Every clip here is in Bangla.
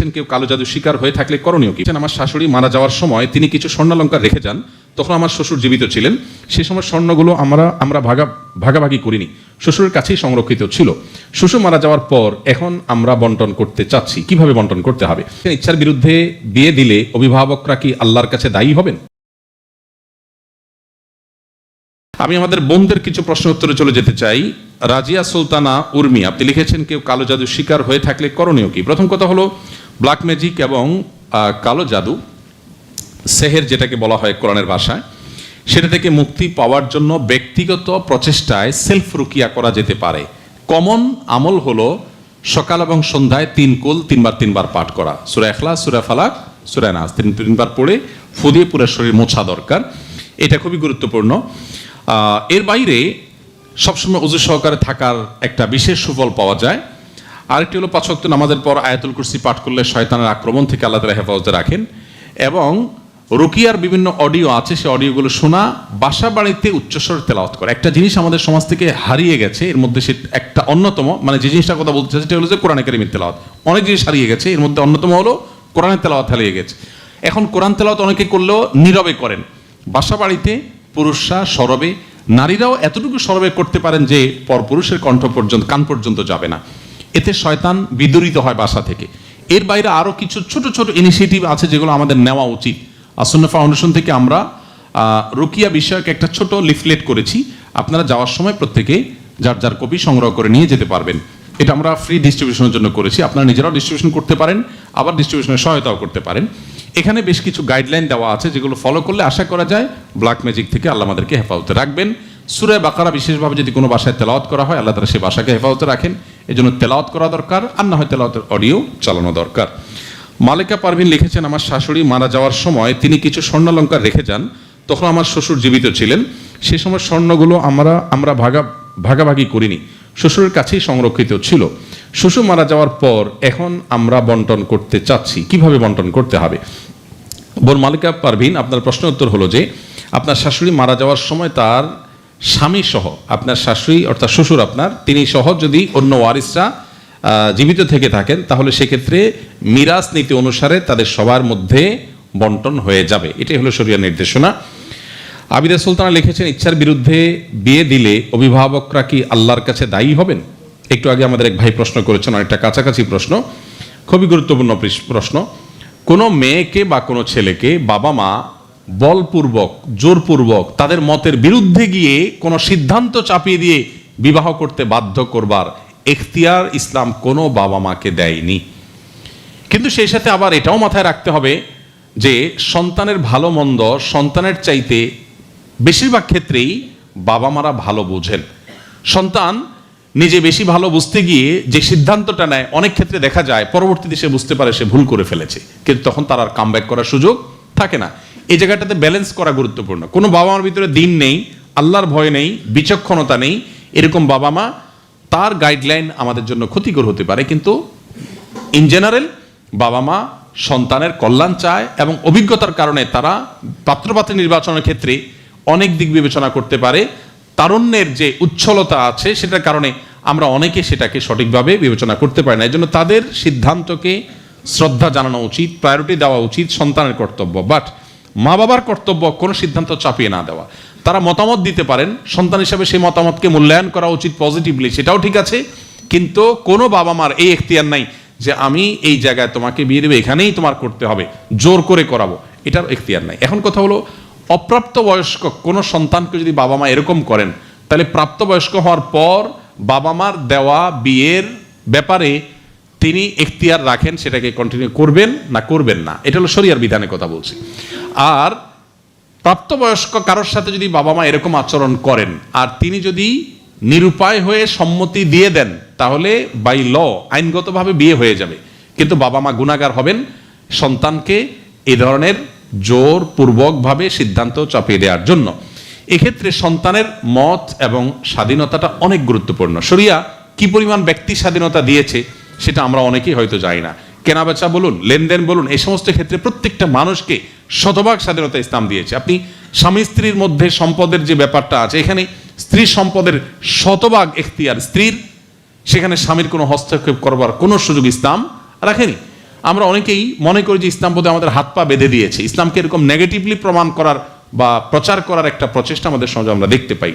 লিখেছেন কেউ কালো জাদু শিকার হয়ে থাকলে করণীয় কি? আমার শাশুড়ি মারা যাওয়ার সময় তিনি কিছু স্বর্ণালঙ্কার রেখে যান। তখন আমার শ্বশুর জীবিত ছিলেন। সে সময় স্বর্ণগুলো আমরা ভাগাভাগি করিনি, শ্বশুরের কাছেই সংরক্ষিত ছিল। শ্বশুর মারা যাওয়ার পর এখন আমরা বন্টন করতে চাচ্ছি, কিভাবে বন্টন করতে হবে? ইচ্ছার বিরুদ্ধে বিয়ে দিলে অভিভাবকরা কি আল্লাহর কাছে দায়ী হবেন? আমি আমাদের বোনদের কিছু প্রশ্ন উত্তরে চলে যেতে চাই। রাজিয়া সুলতানা উর্মি, আপনি লিখেছেন কেউ কালো জাদু শিকার হয়ে থাকলে করণীয় কি? প্রথম কথা হলো, ব্ল্যাক ম্যাজিক এবং কালো জাদু, সেহের যেটাকে বলা হয় কোরআনের ভাষায়, সেটা থেকে মুক্তি পাওয়ার জন্য ব্যক্তিগত প্রচেষ্টায় সেলফ রুকিয়া করা যেতে পারে। কমন আমল হলো সকাল এবং সন্ধ্যায় 3 কুল 3 বার পাঠ করা, সূরা ইখলাস, সূরা ফালাক, সূরা নাস 3বার পড়ে ফু দিয়ে পুরো শরীর মোছা দরকার। এটা খুবই গুরুত্বপূর্ণ। এর বাইরে সবসময় ওযু সহকারে থাকার একটা বিশেষ সুফল পাওয়া যায়। আরেকটি হলো 5 ওয়াক্ত নামাজের পর আয়াতুল কুরসি পাঠ করলে শয়তানের আক্রমণ থেকে আল্লাহ তাআলা হেফাজতে রাখেন। এবং রুকিয়ার বিভিন্ন অডিও আছে, সেই অডিওগুলো শোনা, বাসা বাড়িতে উচ্চস্বরে তেলাওয়াত করা। একটা জিনিস আমাদের সমাজ থেকে হারিয়ে গেছে, এর মধ্যে সে একটা অন্যতম, মানে যে জিনিসটার কথা বলতে চাচ্ছি সেটা হলো যে কোরআনে কারীমের তেলাওয়াত। অনেক জিনিস হারিয়ে গেছে, এর মধ্যে অন্যতম হলো কোরআনের তেলাওয়াত হারিয়ে গেছে। এখন কোরআন তেলাওয়াত অনেকে করলেও নীরবে করেন। বাসা বাড়িতে পুরুষরা সরবে, নারীরাও এতটুকু সরবে করতে পারেন যে পরপুরুষের কণ্ঠ পর্যন্ত, কান পর্যন্ত যাবে না। এতে শয়তান বিদূরিত হয় বাসা থেকে। এর বাইরে আরও কিছু ছোট ছোট ইনিশিয়েটিভ আছে যেগুলো আমাদের নেওয়া উচিত। আসুন্নাহ ফাউন্ডেশন থেকে আমরা রুকিয়া বিষয়ক একটা ছোট লিফলেট করেছি, আপনারা যাওয়ার সময় প্রত্যেকে যার যার কপি সংগ্রহ করে নিয়ে যেতে পারবেন। এটা আমরা ফ্রি ডিস্ট্রিবিউশনের জন্য করেছি, আপনারা নিজেরাও ডিস্ট্রিবিউশন করতে পারেন, আবার ডিস্ট্রিবিউশনের সহায়তাও করতে পারেন। এখানে বেশ কিছু গাইডলাইন দেওয়া আছে যেগুলো ফলো করলে আশা করা যায় ব্ল্যাক ম্যাজিক থেকে আল্লাহ আমাদেরকে হেফাজতে রাখবেন। সূরা বাকারা বিশেষভাবে যদি কোনো ভাষায় তেলাওয়াত করা হয়, আল্লাহ তাআলা সেই ভাষাকে হেফাজতে রাখেন। এজন্য তেলাওয়াত করা দরকার, আর না হয় তেলাওয়াতের অডিও চালানো দরকার। মালিকা পারভিন লিখেছেন আমার শাশুড়ি মারা যাওয়ার সময় তিনি কিছু স্বর্ণালঙ্কার রেখে যান। তখন আমার শ্বশুর জীবিত ছিলেন। সে সময় স্বর্ণগুলো আমরা ভাগাভাগি করিনি, শ্বশুরের কাছেই সংরক্ষিত ছিল। শ্বশুর মারা যাওয়ার পর এখন আমরা বন্টন করতে চাচ্ছি, কিভাবে বন্টন করতে হবে? বোন মালিকা পারভিন, আপনার প্রশ্ন উত্তর হলো যে আপনার শাশুড়ি মারা যাওয়ার সময় তার স্বামী সহ, আপনার শাশুড়ি অর্থাৎ শ্বশুর আপনার, তিনি সহ যদি অন্য ওয়ারিসরা জীবিত থেকে থাকেন, তাহলে সেক্ষেত্রে মিরাস নীতি অনুসারে তাদের সবার মধ্যে বন্টন হয়ে যাবে। এটাই হলো শরিয়ার নির্দেশনা। আবিদা সুলতানা লিখেছেন ইচ্ছার বিরুদ্ধে বিয়ে দিলে অভিভাবকরা কি আল্লাহর কাছে দায়ী হবেন? একটু আগে আমাদের এক ভাই প্রশ্ন করেছেন, অনেকটা কাছাকাছি প্রশ্ন, খুবই গুরুত্বপূর্ণ প্রশ্ন। কোনো মেয়েকে বা কোনো ছেলেকে বাবা মা বলপূর্বক, জোরপূর্বক তাদের মতের বিরুদ্ধে গিয়ে কোনো সিদ্ধান্ত চাপিয়ে দিয়ে বিবাহ করতে বাধ্য করবার এখতিয়ার ইসলাম কোনো বাবা মাকে দেয়নি। কিন্তু সেই সাথে আবার এটাও মাথায় রাখতে হবে যে সন্তানের ভালো মন্দ সন্তানের চাইতে বেশিরভাগ ক্ষেত্রেই বাবা মারা ভালো বোঝেন। সন্তান নিজে বেশি ভালো বুঝতে গিয়ে যে সিদ্ধান্তটা নেয়, অনেক ক্ষেত্রে দেখা যায় পরবর্তীতে সে বুঝতে পারে সে ভুল করে ফেলেছে, কিন্তু তখন তার আর কামব্যাক করার সুযোগ থাকে না। এই জায়গাটাতে ব্যালেন্স করা গুরুত্বপূর্ণ। কোনো বাবা মার ভিতরে দিন নেই, আল্লাহর ভয় নেই, বিচক্ষণতা নেই, এরকম বাবা মা, তার গাইডলাইন আমাদের জন্য ক্ষতিকর হতে পারে। কিন্তু ইন জেনারেল বাবা মা সন্তানের কল্যাণ চায় এবং অভিজ্ঞতার কারণে তারা পাত্রপাত্রী নির্বাচনের ক্ষেত্রে অনেক দিক বিবেচনা করতে পারে। তারুণ্যের যে উচ্ছলতা আছে সেটার কারণে আমরা অনেকে সেটাকে সঠিকভাবে বিবেচনা করতে পারি না। এই জন্য তাদের সিদ্ধান্তকে শ্রদ্ধা জানানো উচিত, প্রায়োরিটি দেওয়া উচিত, সন্তানের কর্তব্য। বাট মা বাবার কর্তব্য কোনো সিদ্ধান্ত চাপিয়ে না দেওয়া। তারা মতামত দিতে পারেন, সন্তান হিসাবে সেই মতামতকে মূল্যায়ন করা উচিত পজিটিভলি, সেটাও ঠিক আছে। কিন্তু কোনো বাবা মার এই এখতিয়ার নাই যে আমি এই জায়গায় তোমাকে বিয়ে দেবে, এখানেই তোমার করতে হবে, জোর করে করাবো, এটার এখতিয়ার নাই। এখন কথা হলো, অপ্রাপ্ত বয়স্ক কোনো সন্তানকে যদি বাবা মা এরকম করেন, তাহলে প্রাপ্তবয়স্ক হওয়ার পর বাবা মার দেওয়া বিয়ের ব্যাপারে তিনি এখতিয়ার রাখেন, সেটাকে কন্টিনিউ করবেন না করবেন না, এটা হলো শরিয়ার বিধানের কথা বলছি। আর প্রাপ্তবয়স্ক কারোর সাথে যদি বাবা মা এরকম আচরণ করেন আর তিনি যদি নিরুপায় হয়ে সম্মতি দিয়ে দেন, তাহলে বাই ল আইনগতভাবে বিয়ে হয়ে যাবে, কিন্তু বাবা মা গুনাহগার হবেন সন্তানকে এই ধরনের জোর পূর্বকভাবে সিদ্ধান্ত চাপিয়ে দেওয়ার জন্য। এক্ষেত্রে সন্তানের মত এবং স্বাধীনতাটা অনেক গুরুত্বপূর্ণ। শরিয়া কি পরিমাণ ব্যক্তি স্বাধীনতা দিয়েছে সেটা আমরা অনেকেই হয়তো জানি না। কেনাবেচা বলুন, লেনদেন বলুন, এই সমস্ত ক্ষেত্রে প্রত্যেকটা মানুষকে শতভাগ স্বাধীনতা ইসলাম দিয়েছে। আপনি স্বামী স্ত্রীর মধ্যে সম্পদের যে ব্যাপারটা আছে, এখানে স্ত্রীর সম্পদের শতভাগ এখতিয়ার স্ত্রীর, সেখানে স্বামীর কোনো হস্তক্ষেপ করবার কোনো সুযোগ ইসলাম রাখেনি। আমরা অনেকেই মনে করি যে ইসলাম বোধহয় আমাদের হাত পা বেঁধে দিয়েছে, ইসলামকে এরকম নেগেটিভলি প্রমাণ করার বা প্রচার করার একটা প্রচেষ্টা আমাদের সমাজে আমরা দেখতে পাই।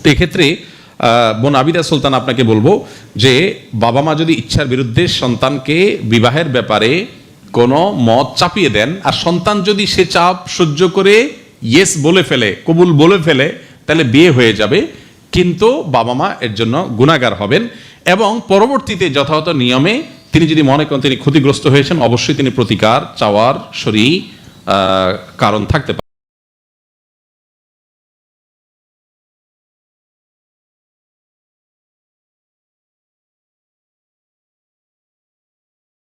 তো এক্ষেত্রে বোন আবিদা সুলতান, আপনাকে বলবো যে বাবা মা যদি ইচ্ছার বিরুদ্ধে সন্তানকে বিবাহের ব্যাপারে কোনো মত চাপিয়ে দেন, আর সন্তান যদি সে চাপ সহ্য করে ইয়েস বলে ফেলে, কবুল বলে ফেলে, তাহলে বিয়ে হয়ে যাবে, কিন্তু বাবা মা এর জন্য গুনাহগার হবেন। এবং পরবর্তীতে যথাযথ নিয়মে তিনি যদি মনে করেন তিনি ক্ষতিগ্রস্ত হয়েছেন, অবশ্যই তিনি প্রতিকার চাওয়ার শরীয়ী কারণ থাকতে পারে।